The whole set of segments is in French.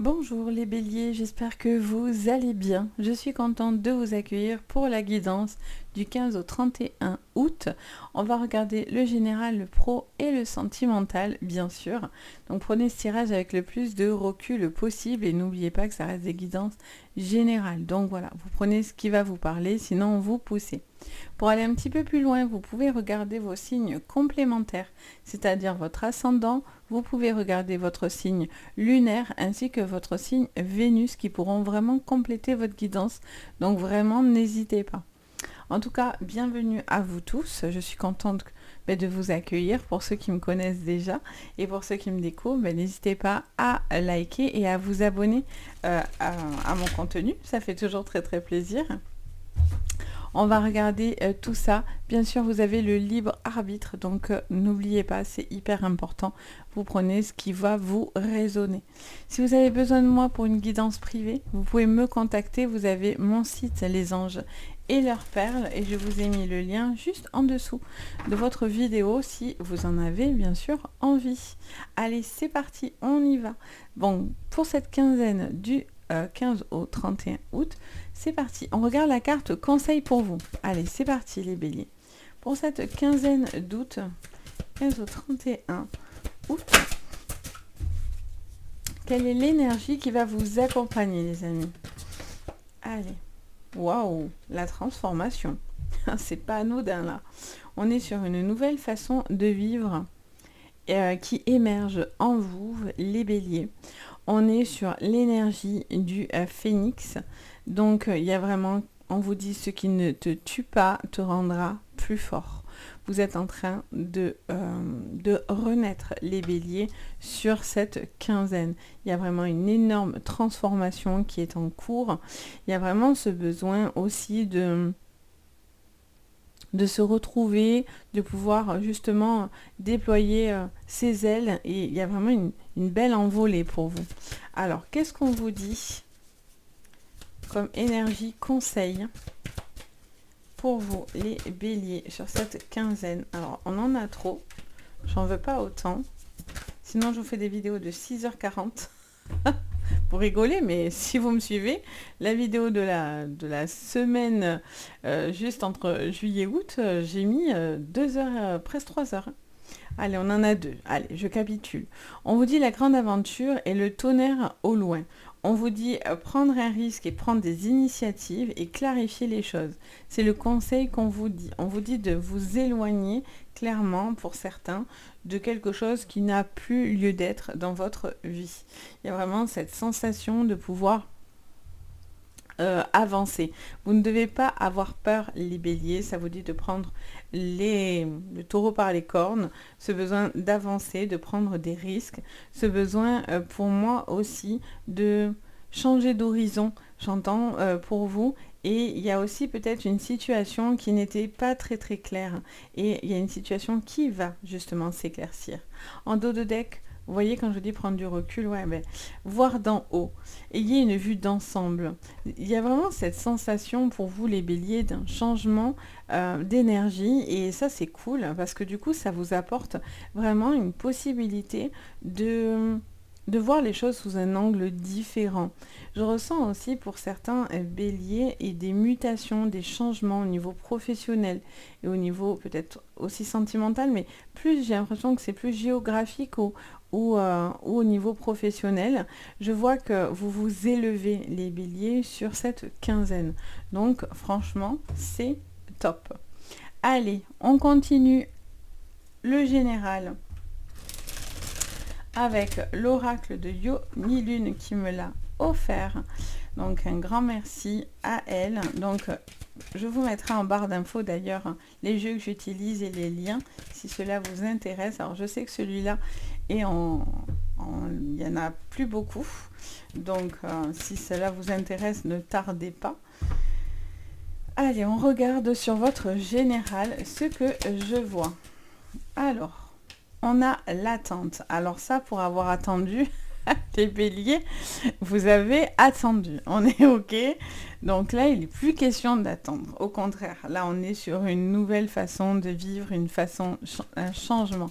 Bonjour les béliers, j'espère que vous allez bien. Je suis contente de vous accueillir pour la guidance du 15 au 31 août. On va regarder le général, le pro et le sentimental, bien sûr. Donc prenez ce tirage avec le plus de recul possible et n'oubliez pas que ça reste des guidances générales. Donc voilà, vous prenez ce qui va vous parler, sinon vous poussez. Pour aller un petit peu plus loin, vous pouvez regarder vos signes complémentaires, c'est-à-dire votre ascendant. Vous pouvez regarder votre signe lunaire ainsi que votre signe Vénus qui pourront vraiment compléter votre guidance. Donc vraiment, n'hésitez pas. En tout cas, bienvenue à vous tous. Je suis contente de vous accueillir pour ceux qui me connaissent déjà. Et pour ceux qui me découvrent, n'hésitez pas à liker et à vous abonner à mon contenu. Ça fait toujours très très plaisir. On va regarder tout ça. Bien sûr, vous avez le libre arbitre, donc n'oubliez pas, c'est hyper important. Vous prenez ce qui va vous résonner. Si vous avez besoin de moi pour une guidance privée, vous pouvez me contacter. Vous avez mon site Les Anges et leurs perles et je vous ai mis le lien juste en dessous de votre vidéo si vous en avez bien sûr envie. Allez, c'est parti, on y va. Bon, pour cette quinzaine du 15 au 31 août, c'est parti. On regarde la carte conseil pour vous. Allez, c'est parti les béliers. Pour cette quinzaine d'août, 15 au 31 août, quelle est l'énergie qui va vous accompagner les amis? Allez. Waouh, la transformation. C'est pas anodin là. On est sur une nouvelle façon de vivre qui émerge en vous, les béliers. On est sur l'énergie du phénix. Donc, il y a vraiment, on vous dit, ce qui ne te tue pas te rendra plus fort. Vous êtes en train de renaître, les béliers, sur cette quinzaine. Il y a vraiment une énorme transformation qui est en cours. Il y a vraiment ce besoin aussi de se retrouver, de pouvoir justement déployer ses ailes. Et il y a vraiment une belle envolée pour vous. Alors, qu'est-ce qu'on vous dit comme énergie conseil pour vous, les béliers, sur cette quinzaine? Alors, on en a trop. J'en veux pas autant. Sinon, je vous fais des vidéos de 6h40. Pour rigoler, mais si vous me suivez, la vidéo de la semaine juste entre juillet et août, j'ai mis 2 heures, presque 3 heures. Allez, on en a 2. Allez, je capitule. On vous dit la grande aventure et le tonnerre au loin. On vous dit prendre un risque et prendre des initiatives et clarifier les choses. C'est le conseil qu'on vous dit. On vous dit de vous éloigner clairement, pour certains, de quelque chose qui n'a plus lieu d'être dans votre vie. Il y a vraiment cette sensation de pouvoir avancer. Vous ne devez pas avoir peur, les béliers. Ça vous dit de prendre le taureau par les cornes, ce besoin d'avancer, de prendre des risques, ce besoin pour moi aussi de changer d'horizon, j'entends pour vous. Et il y a aussi peut-être une situation qui n'était pas très très claire. Et il y a une situation qui va justement s'éclaircir. En dos de deck, vous voyez, quand je dis prendre du recul, voir d'en haut. Ayez une vue d'ensemble. Il y a vraiment cette sensation pour vous, les béliers, d'un changement d'énergie. Et ça, c'est cool, parce que du coup, ça vous apporte vraiment une possibilité de voir les choses sous un angle différent. Je ressens aussi pour certains béliers et des mutations, des changements au niveau professionnel et au niveau peut-être aussi sentimental, mais plus j'ai l'impression que c'est plus géographique ou au niveau professionnel. Je vois que vous vous élevez, les béliers, sur cette quinzaine. Donc franchement, c'est top. Allez, on continue le général avec l'oracle de Yoni Lune qui me l'a offert. Donc un grand merci à elle. Donc je vous mettrai en barre d'infos d'ailleurs les jeux que j'utilise et les liens si cela vous intéresse. Alors je sais que celui-là est il n'y en a plus beaucoup. Donc si cela vous intéresse, ne tardez pas. Allez, on regarde sur votre général ce que je vois. Alors, on a l'attente. Alors ça, pour avoir attendu, les béliers, vous avez attendu. On est OK. Donc là, il n'est plus question d'attendre. Au contraire, là, on est sur une nouvelle façon de vivre, un changement.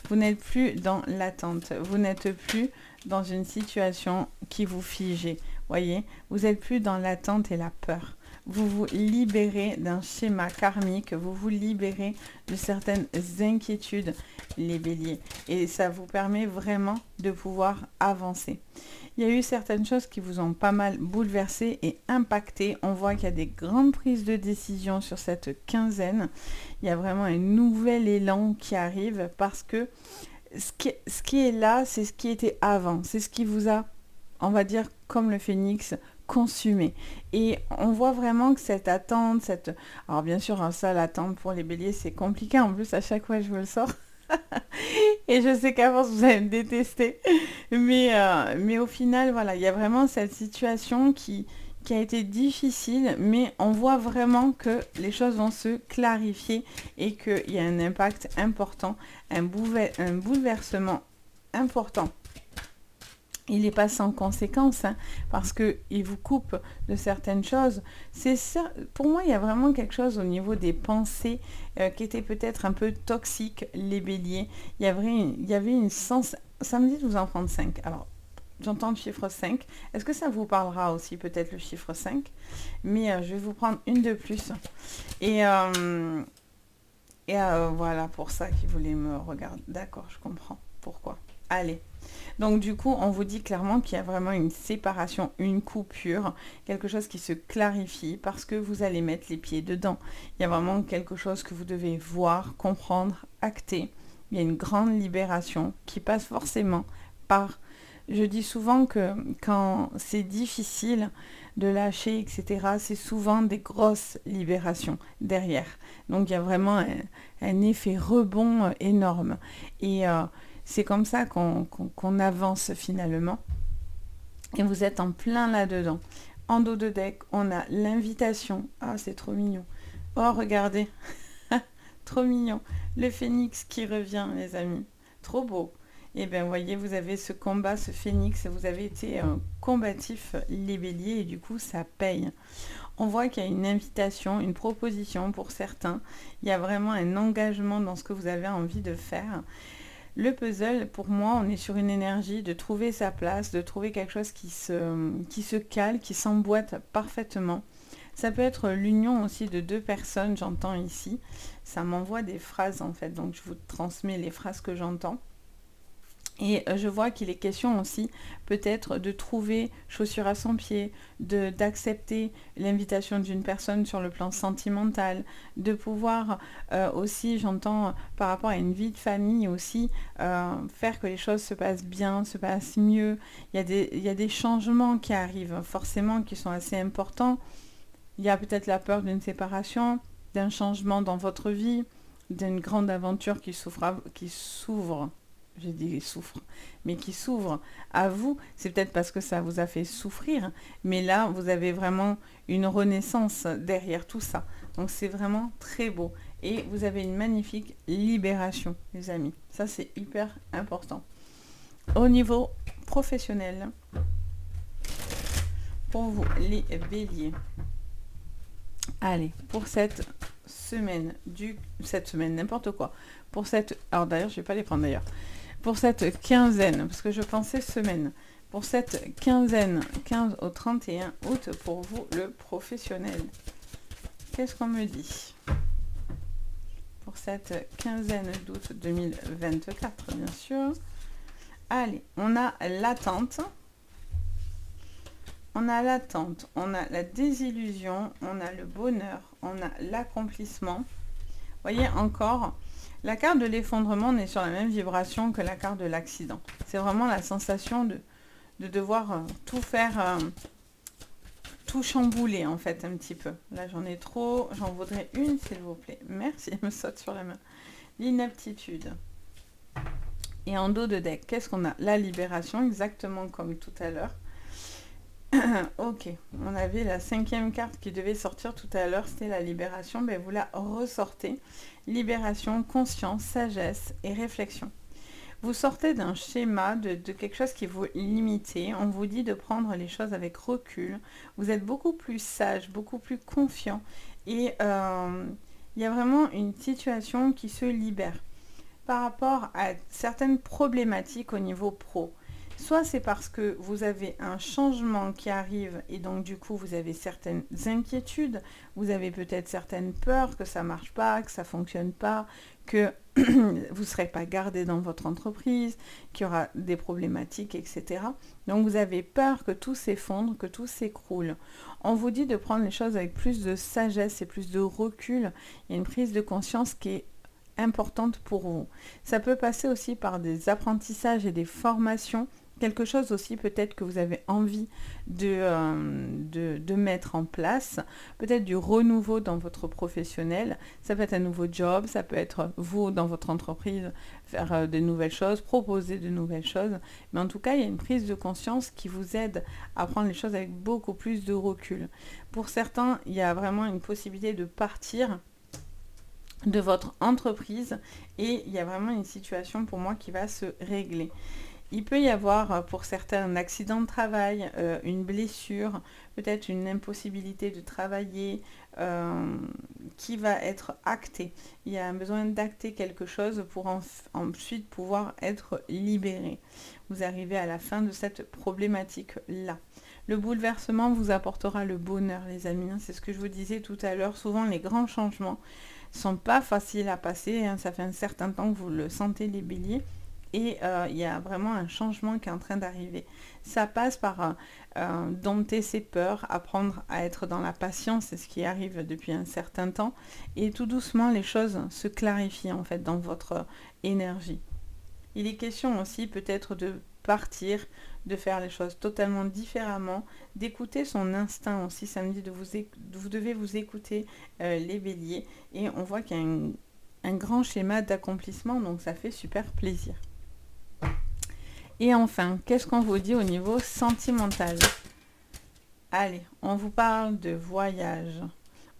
Vous n'êtes plus dans l'attente. Vous n'êtes plus dans une situation qui vous figeait. Voyez, vous n'êtes plus dans l'attente et la peur. Vous vous libérez d'un schéma karmique, vous vous libérez de certaines inquiétudes, les béliers. Et ça vous permet vraiment de pouvoir avancer. Il y a eu certaines choses qui vous ont pas mal bouleversé et impacté. On voit qu'il y a des grandes prises de décision sur cette quinzaine. Il y a vraiment un nouvel élan qui arrive parce que ce qui est là, c'est ce qui était avant. C'est ce qui vous a, on va dire, comme le phénix, consumé. Et on voit vraiment que cette attente, alors bien sûr, hein, ça, l'attente pour les béliers, c'est compliqué. En plus, à chaque fois, je vous le sors. Et je sais qu'à force, vous allez me détester. Mais au final, voilà, il y a vraiment cette situation qui a été difficile, mais on voit vraiment que les choses vont se clarifier et qu'il y a un impact important, un bouleversement important. Il n'est pas sans conséquence, hein, parce qu'il vous coupe de certaines choses. Pour moi, il y a vraiment quelque chose au niveau des pensées qui était peut-être un peu toxique, les béliers. Il y avait une sens... Ça me dit de vous en prendre 5. Alors, j'entends le chiffre 5. Est-ce que ça vous parlera aussi, peut-être, le chiffre 5? Mais je vais vous prendre une de plus. Et voilà, pour ça qu'ils voulaient me regarder. D'accord, je comprends. Pourquoi? Allez. Donc du coup, on vous dit clairement qu'il y a vraiment une séparation, une coupure, quelque chose qui se clarifie parce que vous allez mettre les pieds dedans. Il y a vraiment quelque chose que vous devez voir, comprendre, acter. Il y a une grande libération qui passe forcément par... Je dis souvent que quand c'est difficile de lâcher, etc., c'est souvent des grosses libérations derrière. Donc il y a vraiment un effet rebond énorme. Et... c'est comme ça qu'on avance finalement. Et vous êtes en plein là-dedans. En dos de deck, on a l'invitation. Ah, c'est trop mignon. Oh, regardez. Trop mignon. Le phénix qui revient, les amis. Trop beau. Et bien, vous voyez, vous avez ce combat, ce phénix. Vous avez été combatif, les béliers. Et du coup, ça paye. On voit qu'il y a une invitation, une proposition pour certains. Il y a vraiment un engagement dans ce que vous avez envie de faire. Le puzzle, pour moi, on est sur une énergie de trouver sa place, de trouver quelque chose qui se cale, qui s'emboîte parfaitement. Ça peut être l'union aussi de deux personnes, j'entends ici. Ça m'envoie des phrases en fait, donc je vous transmets les phrases que j'entends. Et je vois qu'il est question aussi peut-être de trouver chaussure à son pied, d'accepter l'invitation d'une personne sur le plan sentimental, de pouvoir aussi, j'entends par rapport à une vie de famille aussi, faire que les choses se passent bien, se passent mieux. Il y a des changements qui arrivent forcément qui sont assez importants. Il y a peut-être la peur d'une séparation, d'un changement dans votre vie, d'une grande aventure qui s'ouvre. J'ai dit souffre, mais qui s'ouvre à vous. C'est peut-être parce que ça vous a fait souffrir, mais là, vous avez vraiment une renaissance derrière tout ça. Donc, c'est vraiment très beau. Et vous avez une magnifique libération, les amis. Ça, c'est hyper important. Au niveau professionnel, pour vous, les béliers. Allez, pour cette semaine, n'importe quoi. Pour cette... Alors, d'ailleurs, je ne vais pas les prendre d'ailleurs. Pour cette quinzaine, parce que je pensais semaine, pour cette quinzaine, 15 au 31 août, pour vous, le professionnel. Qu'est-ce qu'on me dit? Pour cette quinzaine d'août 2024, bien sûr. Allez, on a l'attente. On a l'attente, on a la désillusion, on a le bonheur, on a l'accomplissement. Vous voyez encore... La carte de l'effondrement, on est sur la même vibration que la carte de l'accident. C'est vraiment la sensation de devoir tout faire, tout chambouler en fait un petit peu. Là j'en ai trop, j'en voudrais une s'il vous plaît. Merci, elle me saute sur la main. L'inaptitude. Et en dos de deck, qu'est-ce qu'on a? La libération, exactement comme tout à l'heure. Ok, on avait la 5e carte qui devait sortir tout à l'heure, c'était la libération, ben vous la ressortez. Libération, conscience, sagesse et réflexion. Vous sortez d'un schéma, de quelque chose qui vous limitait, on vous dit de prendre les choses avec recul, vous êtes beaucoup plus sage, beaucoup plus confiant et il y a vraiment une situation qui se libère par rapport à certaines problématiques au niveau pro. Soit c'est parce que vous avez un changement qui arrive et donc du coup vous avez certaines inquiétudes, vous avez peut-être certaines peurs que ça marche pas, que ça fonctionne pas, que vous ne serez pas gardé dans votre entreprise, qu'il y aura des problématiques, etc. Donc vous avez peur que tout s'effondre, que tout s'écroule. On vous dit de prendre les choses avec plus de sagesse et plus de recul. Il y a une prise de conscience qui est importante pour vous. Ça peut passer aussi par des apprentissages et des formations, quelque chose aussi peut-être que vous avez envie de mettre en place, peut-être du renouveau dans votre professionnel, ça peut être un nouveau job, ça peut être vous dans votre entreprise, faire de nouvelles choses, proposer de nouvelles choses, mais en tout cas il y a une prise de conscience qui vous aide à prendre les choses avec beaucoup plus de recul. Pour certains, il y a vraiment une possibilité de partir de votre entreprise et il y a vraiment une situation pour moi qui va se régler. Il peut y avoir pour certains un accident de travail, une blessure, peut-être une impossibilité de travailler qui va être actée. Il y a un besoin d'acter quelque chose pour ensuite pouvoir être libéré. Vous arrivez à la fin de cette problématique-là. Le bouleversement vous apportera le bonheur, les amis. C'est ce que je vous disais tout à l'heure. Souvent, les grands changements ne sont pas faciles à passer. Ça fait un certain temps que vous le sentez, les béliers. Et il y a vraiment un changement qui est en train d'arriver. Ça passe par dompter ses peurs, apprendre à être dans la patience, c'est ce qui arrive depuis un certain temps. Et tout doucement, les choses se clarifient en fait dans votre énergie. Il est question aussi peut-être de partir, de faire les choses totalement différemment, d'écouter son instinct aussi. Ça me dit vous devez vous écouter les béliers. Et on voit qu'il y a un grand schéma d'accomplissement, donc ça fait super plaisir. Et enfin, qu'est-ce qu'on vous dit au niveau sentimental? Allez, on vous parle de voyage,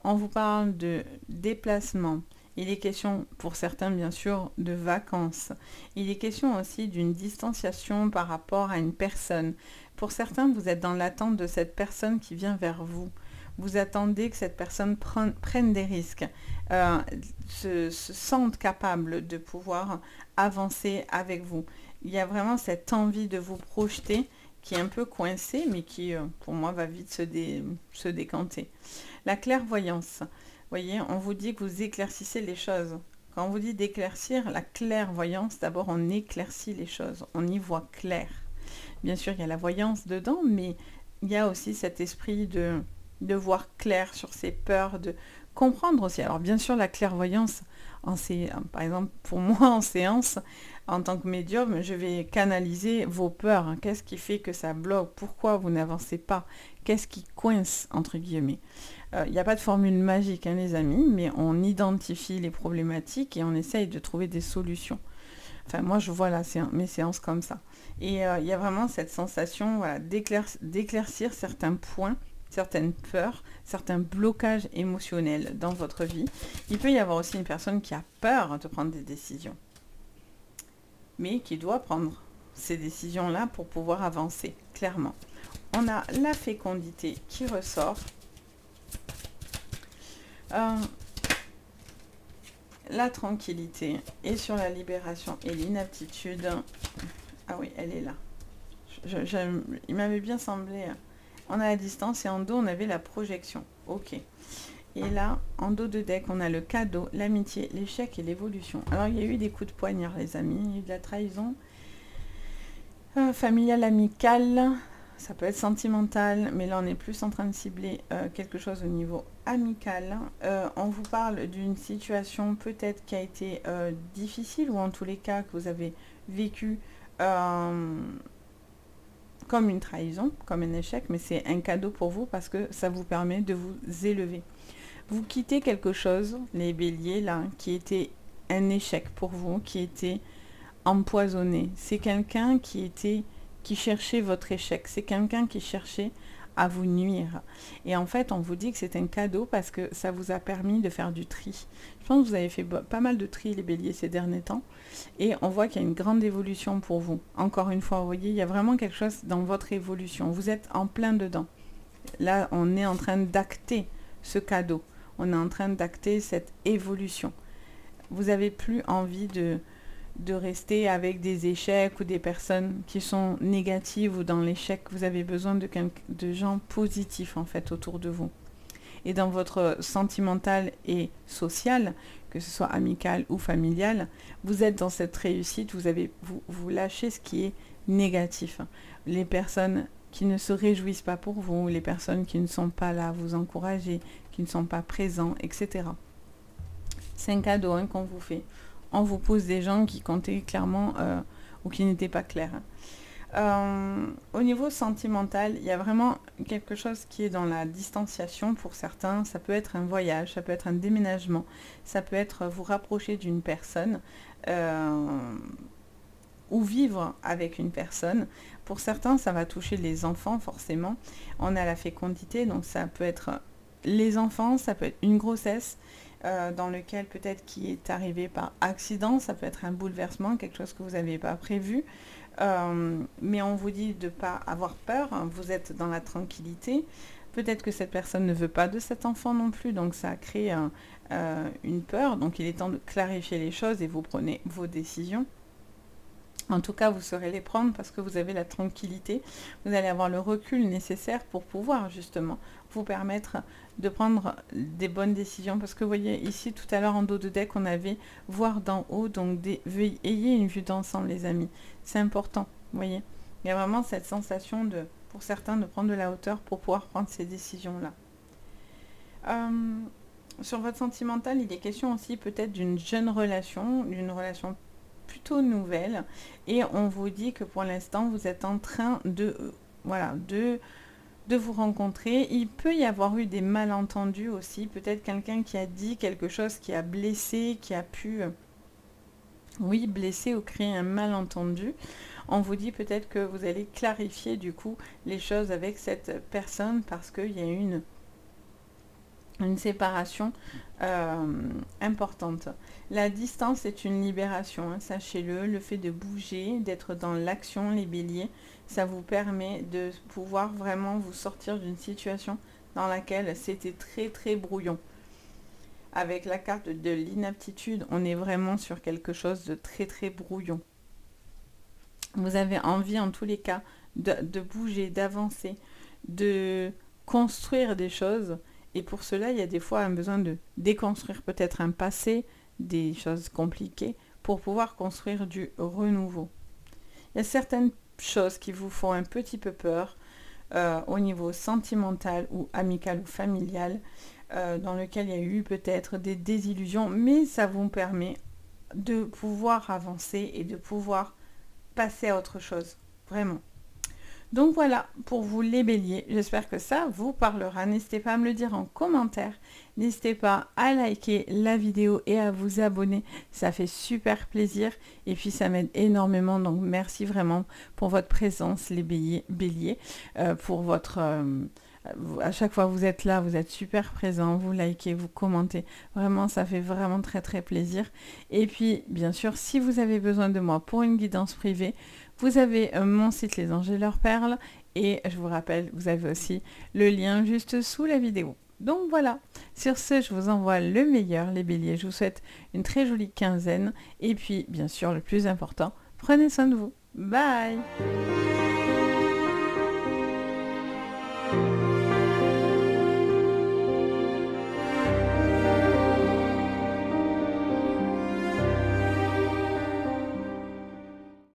on vous parle de déplacement. Il est question, pour certains bien sûr, de vacances. Il est question aussi d'une distanciation par rapport à une personne. Pour certains, vous êtes dans l'attente de cette personne qui vient vers vous. Vous attendez que cette personne prenne des risques, se sente capable de pouvoir avancer avec vous. Il y a vraiment cette envie de vous projeter qui est un peu coincée, mais qui, pour moi, va vite se décanter. La clairvoyance. Vous voyez, on vous dit que vous éclaircissez les choses. Quand on vous dit d'éclaircir, la clairvoyance, d'abord, on éclaircit les choses. On y voit clair. Bien sûr, il y a la voyance dedans, mais il y a aussi cet esprit de voir clair sur ses peurs, de comprendre aussi. Alors, bien sûr, la clairvoyance, par exemple, pour moi, en séance, en tant que médium, je vais canaliser vos peurs. Qu'est-ce qui fait que ça bloque? Pourquoi vous n'avancez pas? Qu'est-ce qui coince, entre guillemets? Il n'y a pas de formule magique, hein, les amis, mais on identifie les problématiques et on essaye de trouver des solutions. Enfin, moi, je vois mes séances comme ça. Et il y a vraiment cette sensation, voilà, d'éclaircir certains points, certaines peurs, certains blocages émotionnels dans votre vie. Il peut y avoir aussi une personne qui a peur de prendre des décisions, mais qui doit prendre ces décisions-là pour pouvoir avancer, clairement. On a la fécondité qui ressort. La tranquillité et sur la libération et l'inaptitude. Ah oui, elle est là. Il m'avait bien semblé. On a la distance et en dos, on avait la projection. Ok. Et là, en dos de deck, on a le cadeau, l'amitié, l'échec et l'évolution. Alors, il y a eu des coups de poignard, les amis. Il y a eu de la trahison. Familiale, amicale. Ça peut être sentimental, mais là, on est plus en train de cibler quelque chose au niveau amical. On vous parle d'une situation peut-être qui a été difficile, ou en tous les cas, que vous avez vécu comme une trahison, comme un échec, mais c'est un cadeau pour vous parce que ça vous permet de vous élever. Vous quittez quelque chose, les béliers, là, qui était un échec pour vous, qui était empoisonné. C'est quelqu'un qui cherchait votre échec. C'est quelqu'un qui cherchait à vous nuire. Et en fait, on vous dit que c'est un cadeau parce que ça vous a permis de faire du tri. Je pense que vous avez fait pas mal de tri, les béliers, ces derniers temps. Et on voit qu'il y a une grande évolution pour vous. Encore une fois, vous voyez, il y a vraiment quelque chose dans votre évolution. Vous êtes en plein dedans. Là, on est en train d'acter ce cadeau. On est en train d'acter cette évolution. Vous n'avez plus envie de rester avec des échecs ou des personnes qui sont négatives ou dans l'échec. Vous avez besoin de gens positifs en fait autour de vous. Et dans votre sentimental et social, que ce soit amical ou familial, vous êtes dans cette réussite, vous lâchez ce qui est négatif. Les personnes qui ne se réjouissent pas pour vous, les personnes qui ne sont pas là à vous encourager, qui ne sont pas présents, etc. C'est un cadeau qu'on vous fait. On vous pose des gens qui comptaient clairement ou qui n'étaient pas clairs. Au niveau sentimental, il y a vraiment quelque chose qui est dans la distanciation pour certains. Ça peut être un voyage, ça peut être un déménagement, ça peut être vous rapprocher d'une personne ou vivre avec une personne. Pour certains, ça va toucher les enfants forcément. On a la fécondité, donc ça peut être les enfants, ça peut être une grossesse dans lequel peut-être qui est arrivé par accident, ça peut être un bouleversement, quelque chose que vous n'avez pas prévu. Mais on vous dit de ne pas avoir peur, hein, vous êtes dans la tranquillité. Peut-être que cette personne ne veut pas de cet enfant non plus, donc ça crée une peur. Donc il est temps de clarifier les choses et vous prenez vos décisions. En tout cas, vous saurez les prendre parce que vous avez la tranquillité. Vous allez avoir le recul nécessaire pour pouvoir justement vous permettre de prendre des bonnes décisions. Parce que vous voyez ici, tout à l'heure en dos de deck, on avait voir d'en haut. Donc, ayez une vue d'ensemble, les amis. C'est important, vous voyez. Il y a vraiment cette sensation, pour certains, de prendre de la hauteur pour pouvoir prendre ces décisions-là. Sur votre sentimental, il est question aussi peut-être d'une jeune relation, d'une relation plutôt nouvelle, et on vous dit que pour l'instant vous êtes en train de vous rencontrer. Il peut y avoir eu des malentendus aussi, peut-être quelqu'un qui a dit quelque chose qui a blessé, qui a pu blesser ou créer un malentendu. On vous dit peut-être que vous allez clarifier du coup les choses avec cette personne parce qu'il y a une séparation importante. La distance est une libération, hein, sachez-le. Le fait de bouger, d'être dans l'action, les béliers, ça vous permet de pouvoir vraiment vous sortir d'une situation dans laquelle c'était très très brouillon. Avec la carte de l'inaptitude, on est vraiment sur quelque chose de très très brouillon. Vous avez envie en tous les cas de bouger, d'avancer, de construire des choses. Et pour cela, il y a des fois un besoin de déconstruire peut-être un passé, des choses compliquées, pour pouvoir construire du renouveau. Il y a certaines choses qui vous font un petit peu peur au niveau sentimental ou amical ou familial, dans lequel il y a eu peut-être des désillusions, mais ça vous permet de pouvoir avancer et de pouvoir passer à autre chose, vraiment. Donc voilà, pour vous les béliers, j'espère que ça vous parlera. N'hésitez pas à me le dire en commentaire. N'hésitez pas à liker la vidéo et à vous abonner. Ça fait super plaisir et puis ça m'aide énormément. Donc merci vraiment pour votre présence, les béliers, pour votre... à chaque fois que vous êtes là, vous êtes super présents, vous likez, vous commentez. Vraiment, ça fait vraiment très très plaisir. Et puis, bien sûr, si vous avez besoin de moi pour une guidance privée, vous avez mon site Les Anges et leurs perles. Et je vous rappelle, vous avez aussi le lien juste sous la vidéo. Donc voilà, sur ce, je vous envoie le meilleur, les béliers. Je vous souhaite une très jolie quinzaine. Et puis, bien sûr, le plus important, prenez soin de vous. Bye!